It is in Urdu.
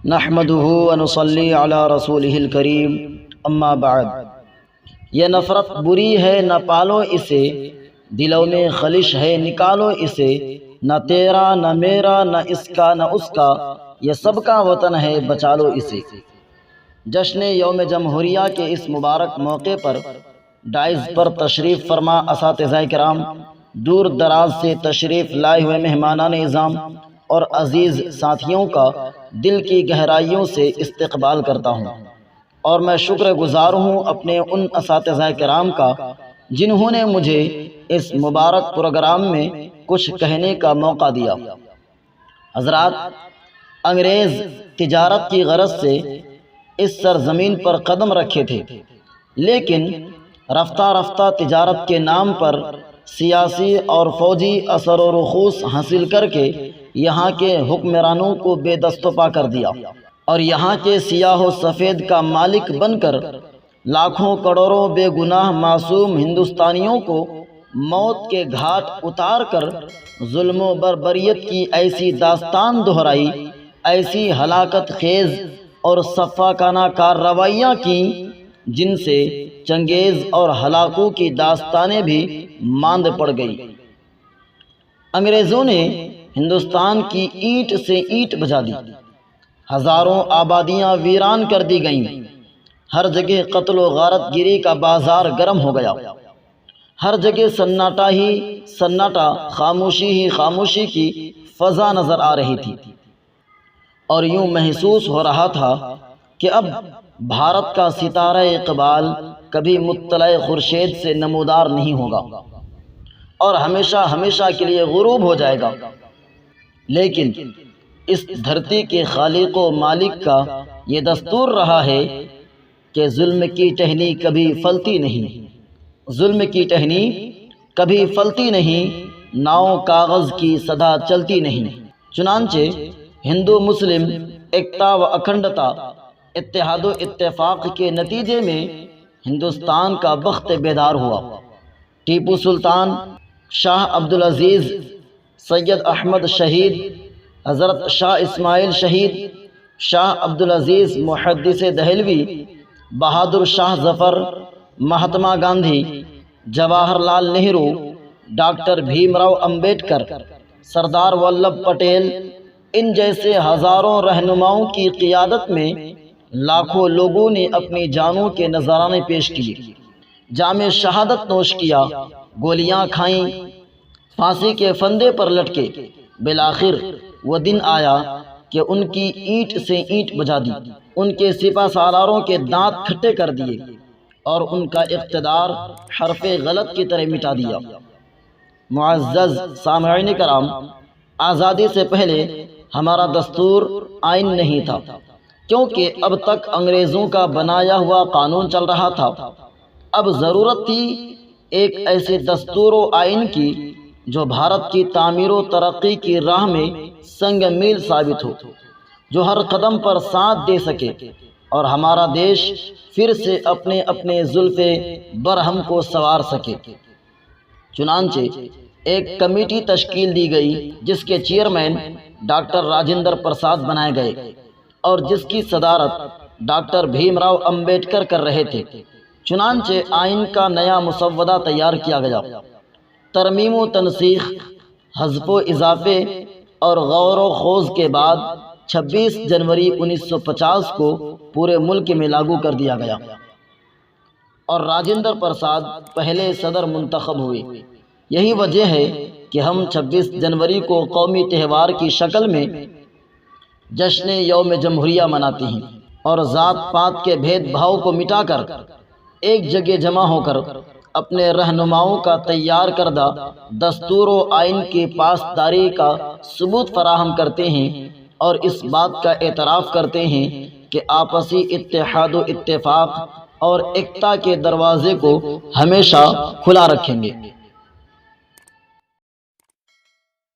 نحمده ونصلی علی رسولہ الکریم اما بعد۔ یہ نفرت بری ہے نہ پالو اسے، دلوں میں خلش ہے نکالو اسے، نہ تیرا نہ میرا نہ اس کا نہ اس کا، یہ سب کا وطن ہے بچا لو اسے۔ جشن یوم جمہوریہ کے اس مبارک موقع پر ڈائز پر تشریف فرما اساتذہ کرام، دور دراز سے تشریف لائے ہوئے مہمانان اعظام اور عزیز ساتھیوں کا دل کی گہرائیوں سے استقبال کرتا ہوں، اور میں شکر گزار ہوں اپنے ان اساتذہ کرام کا جنہوں نے مجھے اس مبارک پروگرام میں کچھ کہنے کا موقع دیا۔ حضرات، انگریز تجارت کی غرض سے اس سرزمین پر قدم رکھے تھے، لیکن رفتہ رفتہ تجارت کے نام پر سیاسی اور فوجی اثر و رسوخ حاصل کر کے یہاں کے حکمرانوں کو بے دست و پا کر دیا، اور یہاں کے سیاہ و سفید کا مالک بن کر لاکھوں کروڑوں بے گناہ معصوم ہندوستانیوں کو موت کے گھاٹ اتار کر ظلم و بربریت کی ایسی داستان دہرائی، ایسی ہلاکت خیز اور صفاقانہ کارروائیاں کیں جن سے چنگیز اور ہلاکوں کی داستانیں بھی ماند پڑ گئی۔ انگریزوں نے ہندوستان کی اینٹ سے اینٹ بجا دی، ہزاروں آبادیاں ویران کر دی گئیں، ہر جگہ قتل و غارت گیری کا بازار گرم ہو گیا، ہر جگہ سناٹا ہی سناٹا، خاموشی ہی خاموشی کی فضا نظر آ رہی تھی، اور یوں محسوس ہو رہا تھا کہ اب بھارت کا ستارہ اقبال کبھی مطلع خورشید سے نمودار نہیں ہوگا اور ہمیشہ ہمیشہ کے لیے غروب ہو جائے گا۔ لیکن اس دھرتی کے خالق و مالک کا یہ دستور رہا ہے کہ ظلم کی ٹہنی کبھی پھلتی نہیں، ظلم کی ٹہنی کبھی پھلتی نہیں، ناؤ کاغذ کی صدا چلتی نہیں۔ چنانچہ ہندو مسلم ایکتا و اکھنڈتا، اتحاد و اتفاق کے نتیجے میں ہندوستان کا بخت بیدار ہوا۔ ٹیپو سلطان، شاہ عبدالعزیز، سید احمد شہید، حضرت شاہ اسماعیل شہید، شاہ عبدالعزیز محدث دہلوی، بہادر شاہ ظفر، مہاتما گاندھی، جواہر لال نہرو، ڈاکٹر بھیم راؤ امبیڈکر، سردار ولبھ پٹیل، ان جیسے ہزاروں رہنماؤں کی قیادت میں لاکھوں لوگوں نے اپنی جانوں کے نذرانے پیش کیے، جام شہادت نوش کیا، گولیاں کھائیں، پھانسی کے پھندے پر لٹکے۔ بالآخر وہ دن آیا کہ ان کی اینٹ سے اینٹ بجا دی، ان کے سپہ سالاروں کے دانت کھٹے کر دیے، اور ان کا اقتدار حرف غلط کی طرح مٹا دیا۔ معزز سامعین کرام، آزادی سے پہلے ہمارا دستور آئین نہیں تھا، کیونکہ اب تک انگریزوں کا بنایا ہوا قانون چل رہا تھا۔ اب ضرورت تھی ایک ایسے دستور و آئین کی جو بھارت کی تعمیر و ترقی کی راہ میں سنگ میل ثابت ہو، جو ہر قدم پر ساتھ دے سکے، اور ہمارا دیش پھر سے اپنے اپنے زلف برہم کو سنوار سکے۔ چنانچہ ایک کمیٹی تشکیل دی گئی جس کے چیئرمین ڈاکٹر راجندر پرساد بنائے گئے، اور جس کی صدارت ڈاکٹر بھیم راؤ امبیڈکر کر رہے تھے۔ چنانچہ آئین کا نیا مسودہ تیار کیا گیا۔ ترمیم و تنسیخ، حذف و اضافے اور غور و خوض کے بعد 26 جنوری 1950 کو پورے ملک میں لاگو کر دیا گیا، اور راجندر پرساد پہلے صدر منتخب ہوئے۔ یہی وجہ ہے کہ ہم 26 جنوری کو قومی تہوار کی شکل میں جشن یوم جمہوریہ مناتے ہیں، اور ذات پات کے بھید بھاؤ کو مٹا کر ایک جگہ جمع ہو کر اپنے رہنماؤں کا تیار کردہ دستور و آئین کی پاسداری کا ثبوت فراہم کرتے ہیں، اور اس بات کا اعتراف کرتے ہیں کہ آپسی اتحاد و اتفاق اور ایکتا کے دروازے کو ہمیشہ کھلا رکھیں گے۔